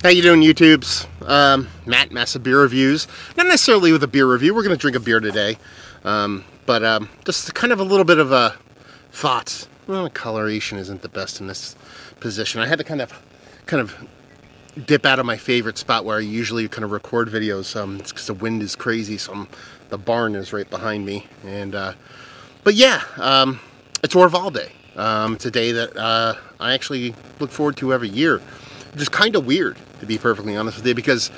How you doing, YouTubes? Matt, Massive Beer Reviews. Not necessarily with a beer review. We're going to drink a beer today. But just kind of a little bit of thoughts. Well, the coloration isn't the best in this position. I had to kind of dip out of my favorite spot where I usually kind of record videos. It's because the wind is crazy, so the barn is right behind me. And but yeah, it's Orval Day. It's a day that I actually look forward to every year. Which is kind of weird, to be perfectly honest with you, because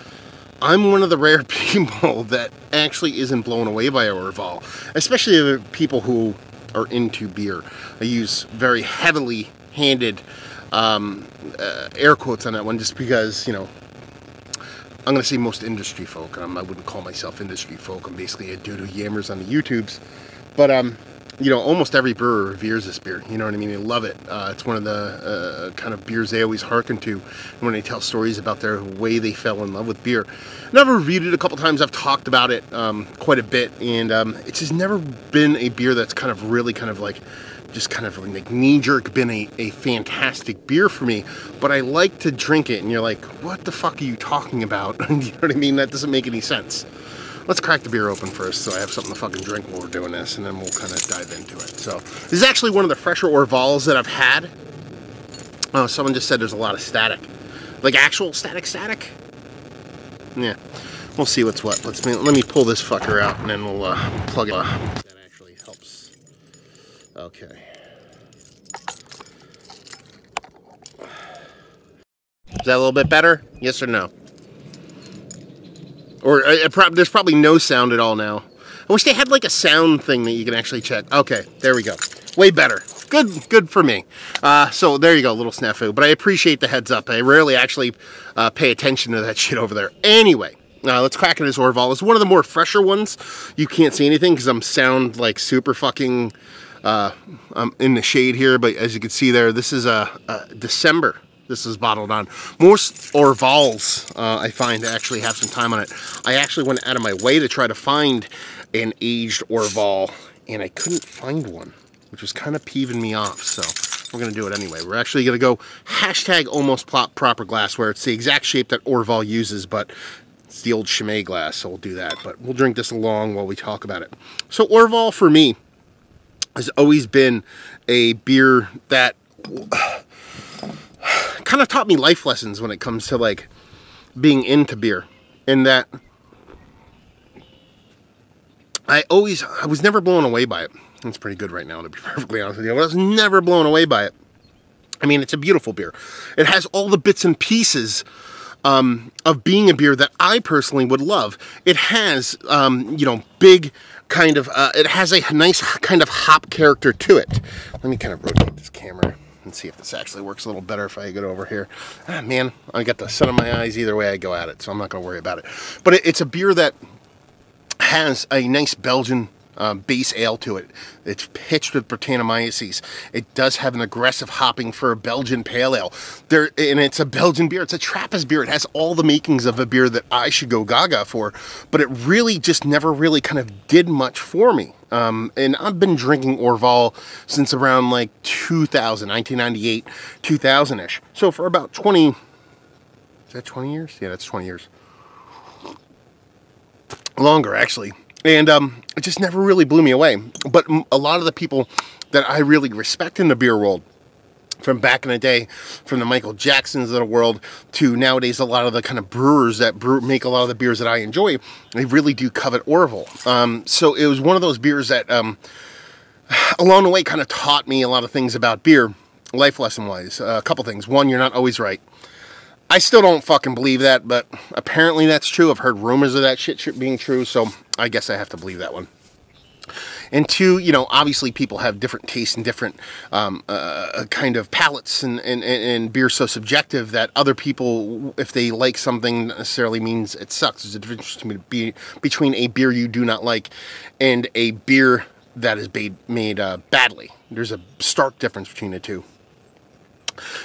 I'm one of the rare people that actually isn't blown away by Orval, especially the people who are into beer. I use very heavily handed air quotes on that one, just because, you know, I'm going to say most industry folk. I wouldn't call myself industry folk. I'm basically a dude who yammers on the YouTubes. But, you know, almost every brewer reveres this beer. You know what I mean? They love it. It's one of the kind of beers they always hearken to when they tell stories about their way they fell in love with beer. And I've reviewed it a couple times. I've talked about it quite a bit. And it's just never been a beer that's kind of really like knee-jerk been a fantastic beer for me. But I like to drink it. And you're like, what the fuck are you talking about? You know what I mean? That doesn't make any sense. Let's crack the beer open first so I have something to fucking drink while we're doing this, and then we'll kind of dive into it. So, this is actually one of the fresher Orvals that I've had. Oh, someone just said there's a lot of static. Like actual static? Yeah. We'll see what's what. Let me pull this fucker out, and then we'll plug it. That actually helps. Okay. Is that a little bit better? Yes or no? Or there's probably no sound at all now. I wish they had like a sound thing that you can actually check. Okay, there we go. Way better. Good for me. So there you go, little snafu. But I appreciate the heads up. I rarely actually pay attention to that shit over there. Anyway, let's crack it as Orval. It's one of the more fresher ones. You can't see anything because I'm sound like super fucking I'm in the shade here. But as you can see there, this is December. This is bottled on. Most Orvals, I find, actually have some time on it. I actually went out of my way to try to find an aged Orval, and I couldn't find one, which was kind of peeving me off, so we're going to do it anyway. We're actually going to go hashtag almost proper glass, where it's the exact shape that Orval uses, but it's the old Chimay glass, so we'll do that. But we'll drink this along while we talk about it. So Orval, for me, has always been a beer that kind of taught me life lessons when it comes to like being into beer, in that I was never blown away by it. It's pretty good right now, to be perfectly honest with you. I was never blown away by it. I mean, it's a beautiful beer. It has all the bits and pieces of being a beer that I personally would love. It has, you know, big kind of, it has a nice kind of hop character to it. Let me kind of rotate this camera and see if this actually works a little better if I get over here. Ah, man, I got the sun in my eyes either way I go at it, so I'm not going to worry about it. But it's a beer that has a nice Belgian base ale to it. It's pitched with Brettanomyces. It does have an aggressive hopping for a Belgian pale ale. And it's a Belgian beer. It's a Trappist beer. It has all the makings of a beer that I should go gaga for, but it really just never really kind of did much for me. And I've been drinking Orval since around like 1998, 2000-ish. So for about 20, is that 20 years? Yeah, that's 20 years. Longer, actually. And it just never really blew me away. But a lot of the people that I really respect in the beer world, from back in the day, from the Michael Jacksons of the world to nowadays a lot of the kind of brewers that make a lot of the beers that I enjoy, they really do covet Orval. So it was one of those beers that along the way kind of taught me a lot of things about beer, life lesson wise. A couple things. One, you're not always right. I still don't fucking believe that, but apparently that's true. I've heard rumors of that shit being true, so I guess I have to believe that one. And two, you know, obviously people have different tastes and different kind of palates, and beer's so subjective that other people, if they like something, necessarily means it sucks. There's a difference between a beer you do not like and a beer that is made badly. There's a stark difference between the two.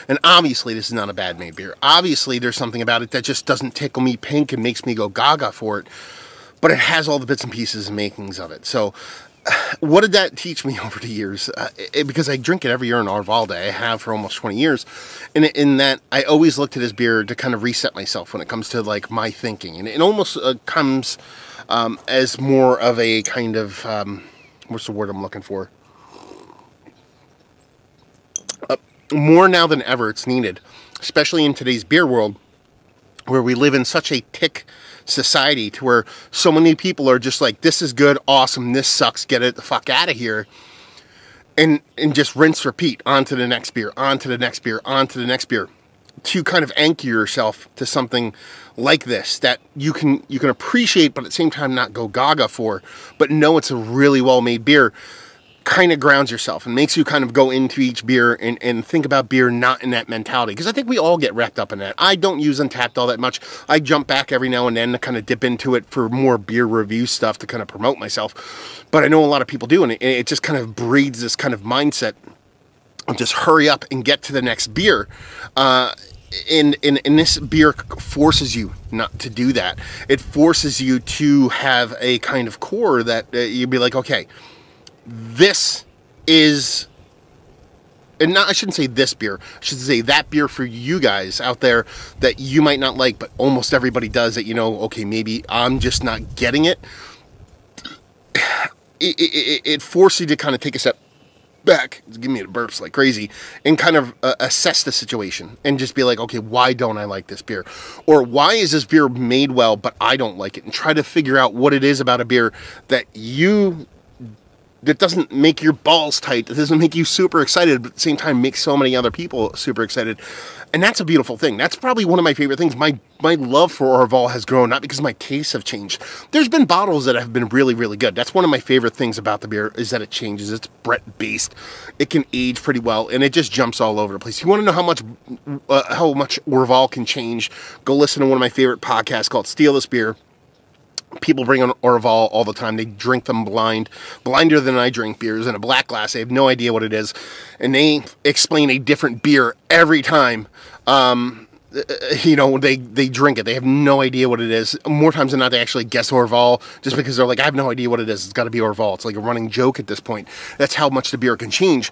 And obviously this is not a bad made beer. Obviously there's something about it that just doesn't tickle me pink and makes me go gaga for it. But it has all the bits and pieces and makings of it. So what did that teach me over the years? Because I drink it every year in Orval Day. I have for almost 20 years. And in that, I always looked at this beer to kind of reset myself when it comes to like my thinking. And it almost comes as more of a kind of, what's the word I'm looking for? More now than ever, it's needed, especially in today's beer world, where we live in such a tick society to where so many people are just like, this is good, awesome, this sucks, get it the fuck out of here, and just rinse, repeat, on to the next beer, on to the next beer, on to the next beer, to kind of anchor yourself to something like this that you can appreciate, but at the same time not go gaga for, but know it's a really well-made beer. Kind of grounds yourself and makes you kind of go into each beer and think about beer not in that mentality. Because I think we all get wrapped up in that. I don't use Untapped all that much. I jump back every now and then to kind of dip into it for more beer review stuff to kind of promote myself. But I know a lot of people do, and it just kind of breeds this kind of mindset of just hurry up and get to the next beer. And this beer forces you not to do that. It forces you to have a kind of core that you'd be like, okay, this is, and not, I shouldn't say this beer, I should say that beer for you guys out there that you might not like, but almost everybody does, that, you know, okay, maybe I'm just not getting it. It forces you to kind of take a step back, give me the burps like crazy, and kind of assess the situation and just be like, okay, why don't I like this beer? Or why is this beer made well, but I don't like it? And try to figure out what it is about a beer that doesn't make your balls tight, that doesn't make you super excited, but at the same time makes so many other people super excited. And that's a beautiful thing. That's probably one of my favorite things. My love for Orval has grown, not because my tastes have changed. There's been bottles that have been really, really good. That's one of my favorite things about the beer, is that it changes. It's Brett-based. It can age pretty well, and it just jumps all over the place. You want to know how much Orval can change? Go listen to one of my favorite podcasts called Steal This Beer. People bring on Orval all the time. They drink them blinder than I drink beers, in a black glass. They have no idea what it is, and they explain a different beer every time. You know, they drink it. They have no idea what it is. More times than not, they actually guess Orval just because they're like, I have no idea what it is. It's got to be Orval. It's like a running joke at this point. That's how much the beer can change.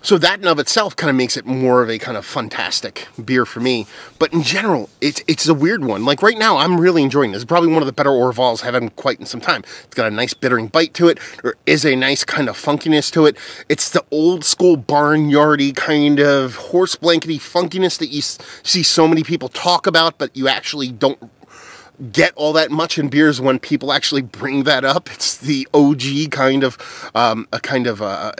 So that in of itself kind of makes it more of a kind of fantastic beer for me. But in general, it's a weird one. Like right now, I'm really enjoying this. It's probably one of the better Orvals I've had quite in some time. It's got a nice bittering bite to it. There is a nice kind of funkiness to it. It's the old school barnyardy kind of horse blankety funkiness that you see so many people talk about, but you actually don't get all that much in beers when people actually bring that up. It's the OG kind of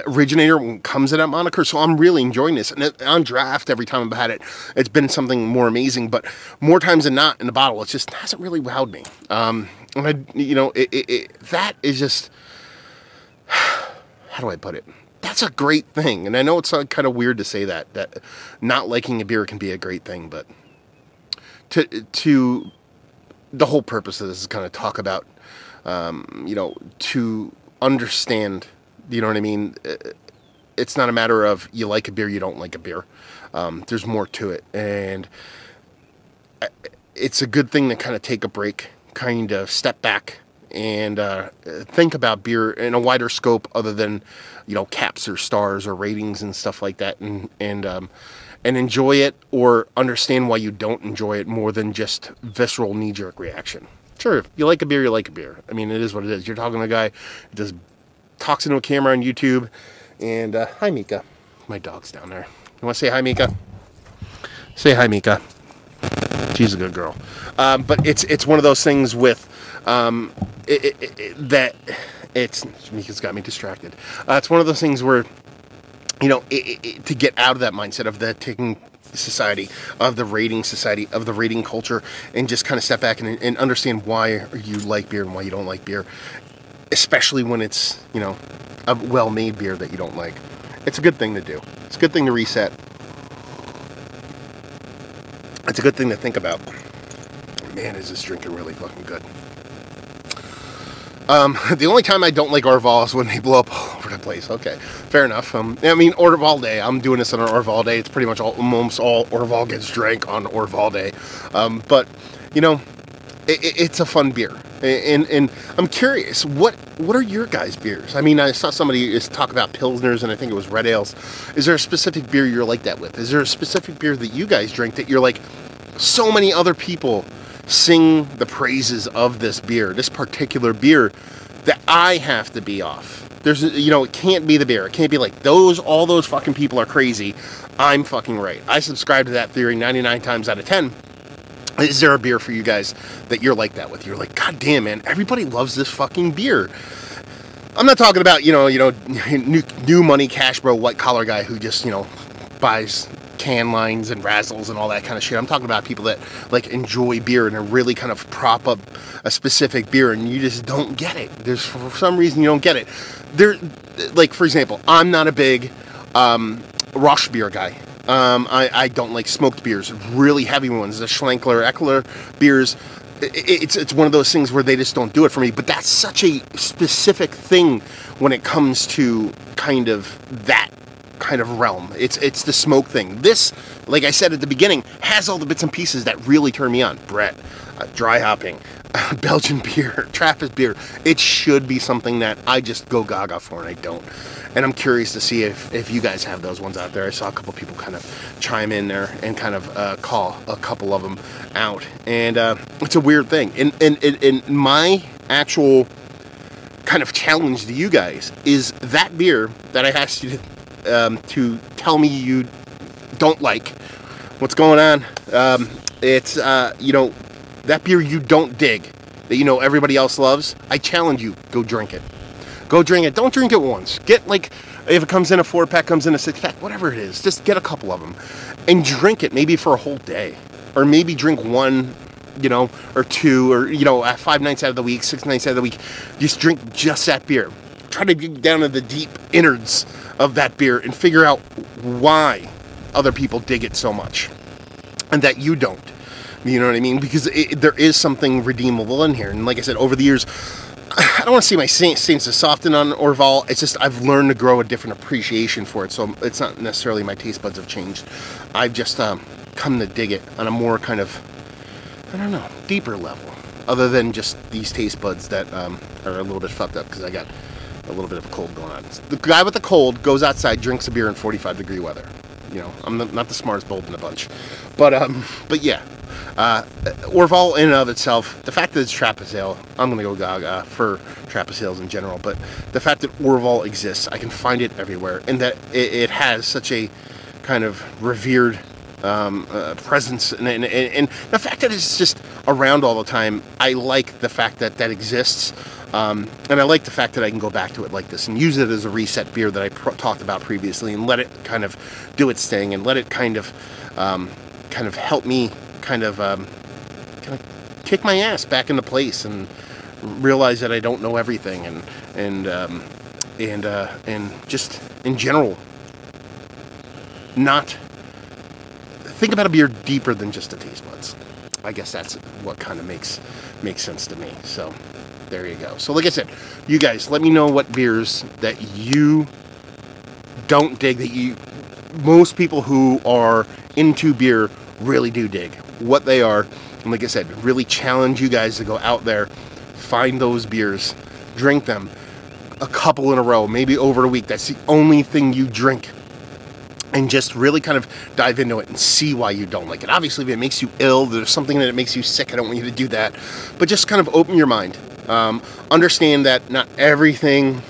originator when it comes to that moniker. So I'm really enjoying this, and on draft every time I've had it, it's been something more amazing. But more times than not in the bottle, it just hasn't really wowed me. And that is just, how do I put it? That's a great thing, and I know it's kind of weird to say that not liking a beer can be a great thing, but to the whole purpose of this is kind of talk about, to understand, you know what I mean? It's not a matter of you like a beer, you don't like a beer. There's more to it. And it's a good thing to kind of take a break, kind of step back and think about beer in a wider scope other than, caps or stars or ratings and stuff like that. And enjoy it, or understand why you don't enjoy it more than just visceral knee-jerk reaction. Sure, if you like a beer, you like a beer. I mean, it is what it is. You're talking to a guy who just talks into a camera on YouTube. And hi, Mika. My dog's down there. You want to say hi, Mika? Say hi, Mika. She's a good girl. But it's one of those things with Mika's got me distracted. It's one of those things where, to get out of that mindset of the ticking society, of the rating society, of the rating culture, and just kind of step back and understand why you like beer and why you don't like beer, especially when it's, a well-made beer that you don't like. It's a good thing to do. It's a good thing to reset. It's a good thing to think about. Man, is this drinking really fucking good. The only time I don't like Orval is when they blow up all over the place. Okay, fair enough. Orval Day. I'm doing this on an Orval Day. It's pretty much almost all Orval gets drank on Orval Day. But, it's a fun beer. And I'm curious, what are your guys' beers? I mean, I saw somebody talk about Pilsners, and I think it was red ales. Is there a specific beer you're like that with? Is there a specific beer that you guys drink that you're like, so many other people sing the praises of this beer, this particular beer, that I have to be off? There's, you know, it can't be the beer. It can't be like, all those fucking people are crazy. I'm fucking right. I subscribe to that theory 99 times out of 10. Is there a beer for you guys that you're like that with? You're like, God damn, man, everybody loves this fucking beer. I'm not talking about, new money, cash bro, white collar guy who just, buys can lines and razzles and all that kind of shit. I'm talking about people that like enjoy beer and really kind of prop up a specific beer, and you just don't get it. There's, for some reason, you don't get it. Like, for example, I'm not a big Rosh beer guy. I don't like smoked beers, really heavy ones, the Schlenkler, Eckler beers. It's one of those things where they just don't do it for me. But that's such a specific thing when it comes to kind of that kind of realm. It's the smoke thing. This, like I said at the beginning, has all the bits and pieces that really turn me on. Brett, dry hopping, Belgian beer, Trappist beer. It should be something that I just go gaga for, and I don't. And I'm curious to see if you guys have those ones out there. I saw a couple people kind of chime in there and kind of call a couple of them out. And it's a weird thing. And my actual kind of challenge to you guys is that beer that I asked you to tell me you don't like. What's going on? It's, that beer you don't dig, that everybody else loves. I challenge you, go drink it. Go drink it. Don't drink it once. Get, like, if it comes in a 4-pack, comes in a 6-pack, whatever it is, just get a couple of them and drink it maybe for a whole day. Or maybe drink one, or two, or, 5 nights out of the week, 6 nights out of the week. Just drink just that beer. Try to get down to the deep innards of that beer and figure out why other people dig it so much and that you don't. You know what I mean? Because there is something redeemable in here. And like I said, over the years, I don't want to see my stance to soften on Orval. It's just I've learned to grow a different appreciation for it. So it's not necessarily my taste buds have changed. I've just come to dig it on a more kind of, I don't know, deeper level. Other than just these taste buds that are a little bit fucked up because I got a little bit of a cold going on. The guy with the cold goes outside, drinks a beer in 45-degree weather. I'm not the smartest bulb in the bunch. But yeah. Orval in and of itself, the fact that it's Trappist Ale, I'm going to go gaga for Trappist Ales in general, but the fact that Orval exists, I can find it everywhere, and that it has such a kind of revered presence, and the fact that it's just around all the time, I like the fact that that exists, and I like the fact that I can go back to it like this and use it as a reset beer that I talked about previously, and let it kind of do its thing, and let it kind of help me kind of kick my ass back into place and realize that I don't know everything, and just in general not think about a beer deeper than just the taste buds. I guess that's what kind of makes sense to me. So there you go. So like I said, you guys let me know what beers that you don't dig, that most people who are into beer really do dig, what they are. And like I said, really challenge you guys to go out there, find those beers, drink them a couple in a row, maybe over a week. That's the only thing you drink, and just really kind of dive into it and see why you don't like it. Obviously, if it makes you ill, there's something that it makes you sick, I don't want you to do that. But just kind of open your mind. Understand that not everything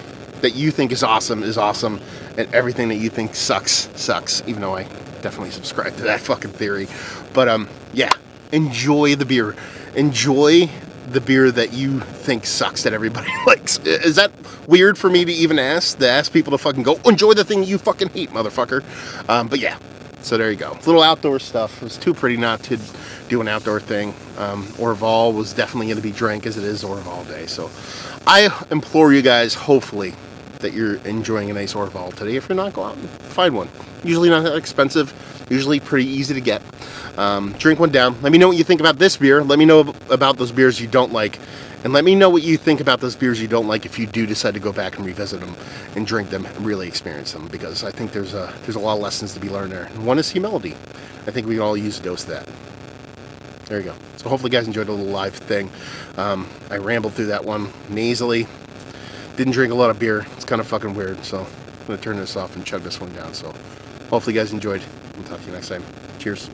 that you think is awesome, and everything that you think sucks, even though I definitely subscribe to that fucking theory. But yeah, enjoy the beer. Enjoy the beer that you think sucks that everybody likes. Is that weird for me to even ask? To ask people to fucking go, enjoy the thing you fucking hate, motherfucker. But yeah, so there you go. Little outdoor stuff. It was too pretty not to do an outdoor thing. Orval was definitely going to be drank as it is Orval Day. So I implore you guys, hopefully, that you're enjoying a nice Orval today. If you're not, go out and find one. Usually not that expensive. Usually pretty easy to get. Drink one down. Let me know what you think about this beer. Let me know about those beers you don't like. And let me know what you think about those beers you don't like if you do decide to go back and revisit them and drink them and really experience them. Because I think there's a lot of lessons to be learned there. And one is humility. I think we can all use a dose of that. there you go. So hopefully you guys enjoyed the little live thing. I rambled through that one nasally. Didn't drink a lot of beer. It's kind of fucking weird. So I'm going to turn this off and chug this one down. So hopefully you guys enjoyed. We'll talk to you next time. Cheers.